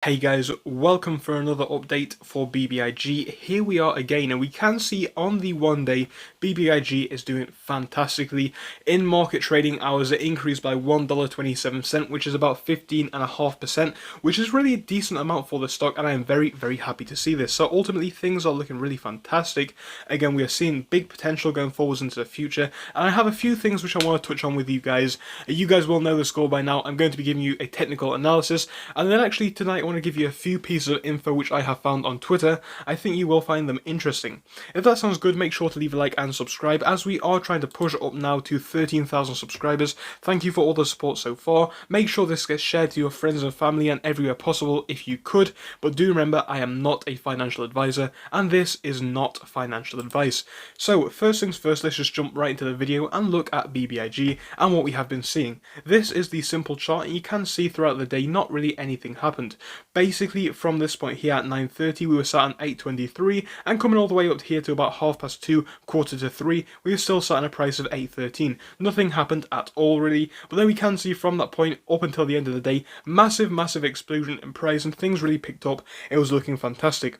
Hey guys, welcome for another update for BBIG. Here we are again, and we can see on the 1 day, BBIG is doing fantastically. In market trading hours, it increased by $1.27, which is about 15.5%, which is really a decent amount for the stock, and I am very, very happy to see this. So ultimately, things are looking really fantastic. Again, we are seeing big potential going forwards into the future, and I have a few things which I want to touch on with you guys. You guys will know the score by now. I'm going to be giving you a technical analysis, and then actually tonight I want to give you a few pieces of info which I have found on Twitter. I think you will find them interesting. If that sounds good, make sure to leave a like and subscribe, as we are trying to push up now to 13,000 subscribers. Thank you for all the support so far. Make sure this gets shared to your friends and family and everywhere possible if you could, but do remember I am not a financial advisor and this is not financial advice. So first things first, let's just jump right into the video and look at BBIG and what we have been seeing. This is the simple chart, and you can see throughout the day not really anything happened. Basically, from this point here at 9:30, we were sat on 8.23, and coming all the way up here to about 2:30, 2:45, we were still sat on a price of 8.13. Nothing happened at all, really, but then we can see from that point up until the end of the day, massive explosion in price, and things really picked up. It was looking fantastic.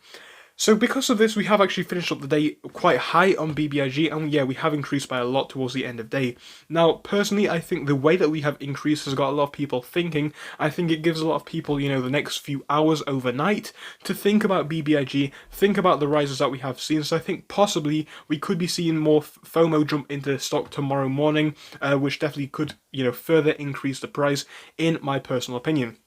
So because of this, we have actually finished up the day quite high on BBIG, and yeah, we have increased by a lot towards the end of day. Now, personally, I think the way that we have increased has got a lot of people thinking. I think it gives a lot of people, the next few hours overnight to think about BBIG, think about the rises that we have seen. So I think possibly we could be seeing more FOMO jump into the stock tomorrow morning, which definitely could, further increase the price, in my personal opinion.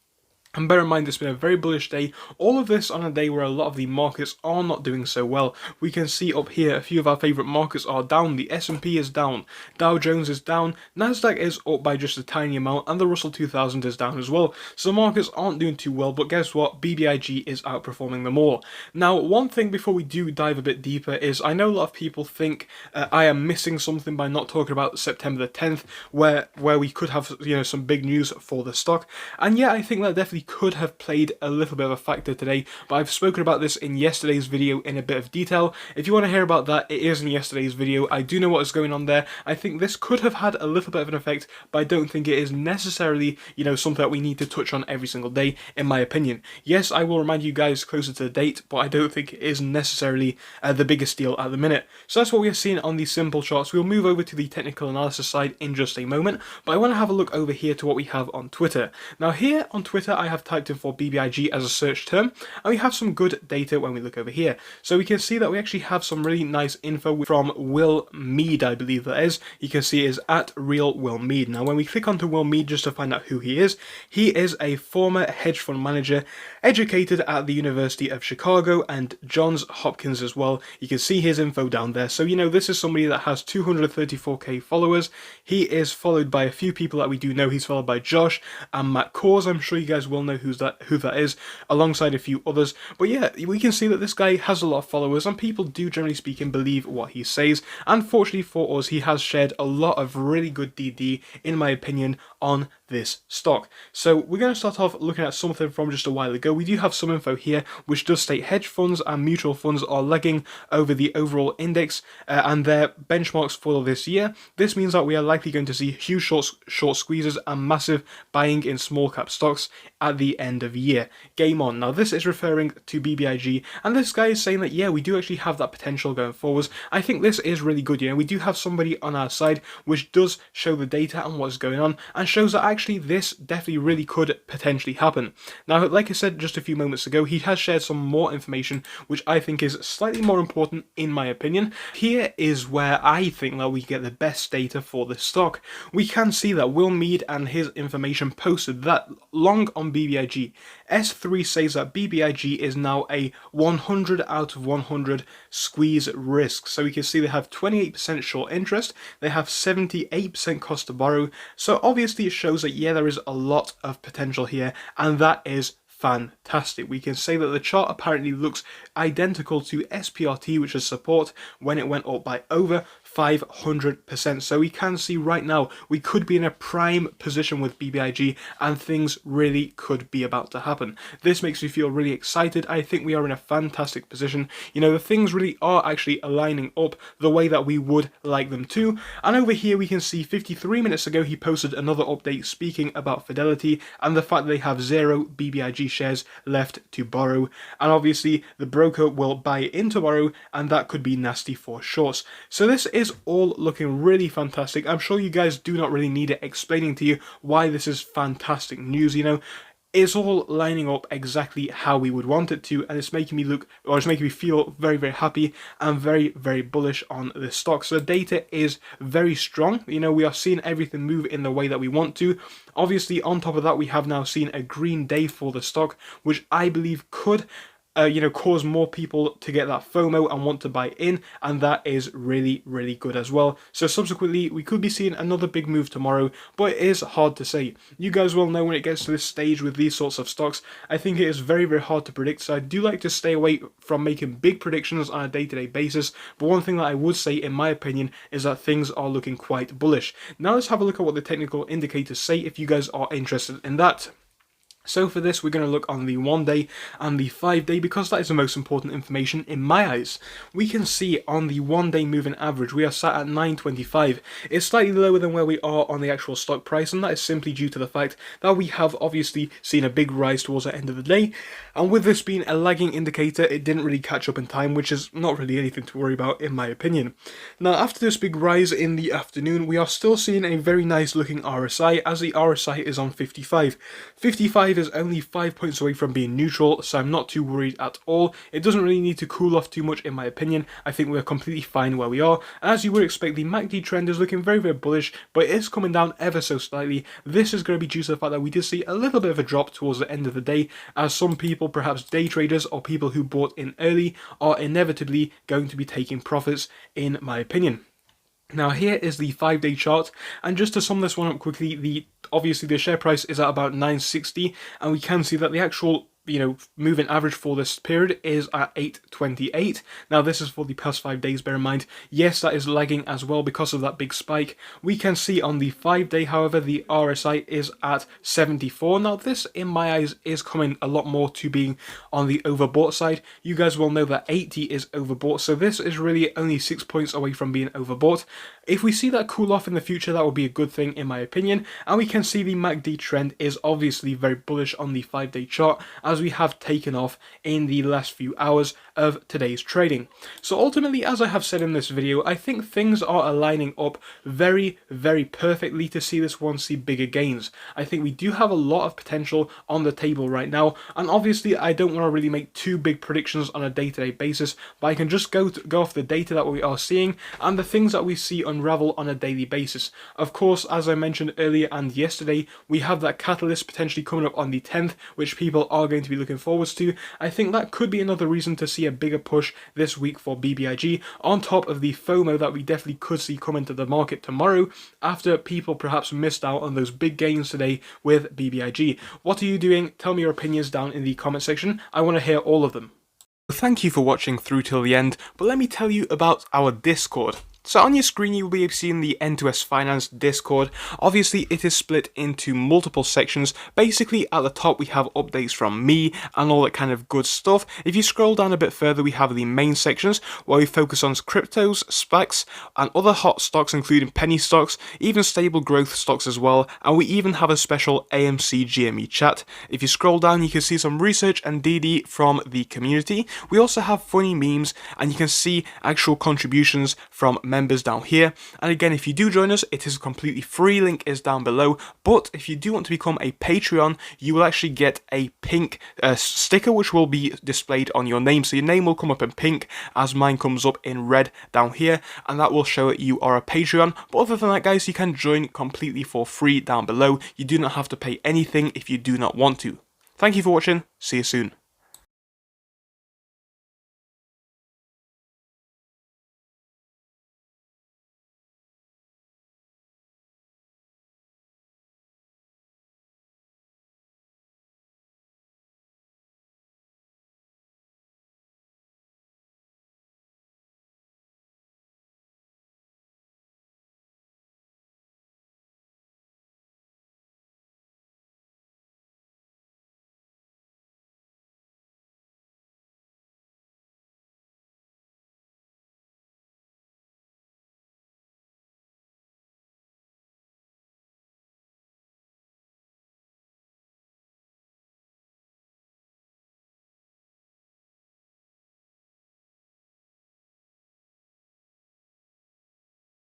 And bear in mind, it's been a very bullish day. All of this on a day where a lot of the markets are not doing so well. We can see up here a few of our favourite markets are down. The S&P is down, Dow Jones is down, Nasdaq is up by just a tiny amount, and the Russell 2000 is down as well. So markets aren't doing too well, but guess what? BBIG is outperforming them all. Now, one thing before we do dive a bit deeper is I know a lot of people think I am missing something by not talking about September the 10th, where we could have some big news for the stock. And yeah, I think that definitely could have played a little bit of a factor today, but I've spoken about this in yesterday's video in a bit of detail. If you want to hear about that, it is in yesterday's video. I do know what is going on there. I think this could have had a little bit of an effect, but I don't think it is necessarily, something that we need to touch on every single day, in my opinion. Yes, I will remind you guys closer to the date, but I don't think it is necessarily the biggest deal at the minute. So that's what we are seeing on the simple charts. We'll move over to the technical analysis side in just a moment, but I want to have a look over here to what we have on Twitter. Now here on Twitter, I have typed in for BBIG as a search term, and we have some good data when we look over here. So we can see that we actually have some really nice info from Will Mead, I believe that is. You can see it is at Real Will Mead. Now when we click onto Will Mead just to find out who he is a former hedge fund manager, educated at the University of Chicago and Johns Hopkins as well. You can see his info down there. So this is somebody that has 234k followers. He is followed by a few people that we do know. He's followed by Josh and Matt Kors. I'm sure you guys will know who that is, alongside a few others. But yeah, we can see that this guy has a lot of followers, and people do, generally speaking, believe what he says. And fortunately for us, he has shared a lot of really good DD, in my opinion, on this stock. So we're going to start off looking at something from just a while ago. We do have some info here which does state hedge funds and mutual funds are lagging over the overall index and their benchmarks for this year. This means that we are likely going to see huge short squeezes and massive buying in small cap stocks at the end of year. Game on. Now this is referring to BBIG, and this guy is saying that yeah, we do actually have that potential going forwards. I think this is really good. We do have somebody on our side which does show the data and what's going on, and shows that actually this definitely really could potentially happen. Now, like I said just a few moments ago, he has shared some more information which I think is slightly more important, in my opinion. Here is where I think that we get the best data for the stock. We can see that Will Mead and his information posted that long on BBIG. S3 says that BBIG is now a 100 out of 100 squeeze risk. So we can see they have 28% short interest, they have 78% cost to borrow. So obviously it shows that yeah, there is a lot of potential here, and that is fantastic. We can say that the chart apparently looks identical to SPRT, which is support, when it went up by over 500%. So we can see right now we could be in a prime position with BBIG and things really could be about to happen. This makes me feel really excited. I think we are in a fantastic position. You know, the things really are actually aligning up the way that we would like them to. And over here we can see 53 minutes ago he posted another update speaking about Fidelity and the fact that they have 0 BBIG shares left to borrow. And obviously the broker will buy in tomorrow and that could be nasty for shorts. So this is all looking really fantastic. I'm sure you guys do not really need it explaining to you why this is fantastic news. You know, it's all lining up exactly how we would want it to, and it's making me look, or it's making me feel very, very happy and very, very bullish on this stock. So the data is very strong. You know, we are seeing everything move in the way that we want to. Obviously, on top of that, we have now seen a green day for the stock, which I believe could cause more people to get that FOMO and want to buy in, and that is really, really good as well. So subsequently, we could be seeing another big move tomorrow, but it is hard to say. You guys will know when it gets to this stage with these sorts of stocks. I think it is very, very hard to predict, so I do like to stay away from making big predictions on a day-to-day basis, but one thing that I would say, in my opinion, is that things are looking quite bullish. Now let's have a look at what the technical indicators say if you guys are interested in that. So for this, we're going to look on the 1 day and the 5 day because that is the most important information in my eyes. We can see on the 1 day moving average, we are sat at 925. It's slightly lower than where we are on the actual stock price, and that is simply due to the fact that we have obviously seen a big rise towards the end of the day. And with this being a lagging indicator, it didn't really catch up in time, which is not really anything to worry about in my opinion. Now, after this big rise in the afternoon, we are still seeing a very nice looking RSI, as the RSI is on 55. 55 is only 5 points away from being neutral, so I'm not too worried at all. It doesn't really need to cool off too much in my opinion. I think we're completely fine where we are. And as you would expect, the MACD trend is looking very, very bullish, but it is coming down ever so slightly. This is going to be due to the fact that we did see a little bit of a drop towards the end of the day, as some people, perhaps day traders or people who bought in early, are inevitably going to be taking profits in my opinion. Now here is the 5 day chart, and just to sum this one up quickly, obviously the share price is at about 960, and we can see that the actual moving average for this period is at 828. Now this is for the past 5 days, bear in mind. Yes, that is lagging as well because of that big spike. We can see on the 5 day, however, the RSI is at 74. Now this, in my eyes, is coming a lot more to being on the overbought side. You guys will know that 80 is overbought, so this is really only 6 points away from being overbought. If we see that cool off in the future, that will be a good thing in my opinion. And we can see the MACD trend is obviously very bullish on the 5 day chart, as we have taken off in the last few hours of today's trading. So ultimately, as I have said in this video, I think things are aligning up very, very perfectly to see this one see bigger gains. I think we do have a lot of potential on the table right now, and obviously I don't want to really make too big predictions on a day-to-day basis, but I can just go off the data that we are seeing and the things that we see unravel on a daily basis. Of course, as I mentioned earlier and yesterday, we have that catalyst potentially coming up on the 10th, which people are going to be looking forwards to. I think that could be another reason to see a bigger push this week for BBIG, on top of the FOMO that we definitely could see come into the market tomorrow after people perhaps missed out on those big gains today with BBIG. What are you doing? Tell me your opinions down in the comment section. I want to hear all of them. Thank you for watching through till the end, but let me tell you about our Discord. So on your screen you will be seeing the N2S Finance Discord. Obviously it is split into multiple sections. Basically at the top we have updates from me and all that kind of good stuff. If you scroll down a bit further, we have the main sections where we focus on cryptos, SPACs and other hot stocks, including penny stocks, even stable growth stocks as well, and we even have a special AMC GME chat. If you scroll down you can see some research and DD from the community. We also have funny memes, and you can see actual contributions from members down here. And again, if you do join us, it is completely free, link is down below. But if you do want to become a Patreon, you will actually get a pink sticker which will be displayed on your name. So your name will come up in pink as mine comes up in red down here, and that will show that you are a Patreon. But other than that, guys, you can join completely for free down below. You do not have to pay anything if you do not want to. Thank you for watching. See you soon.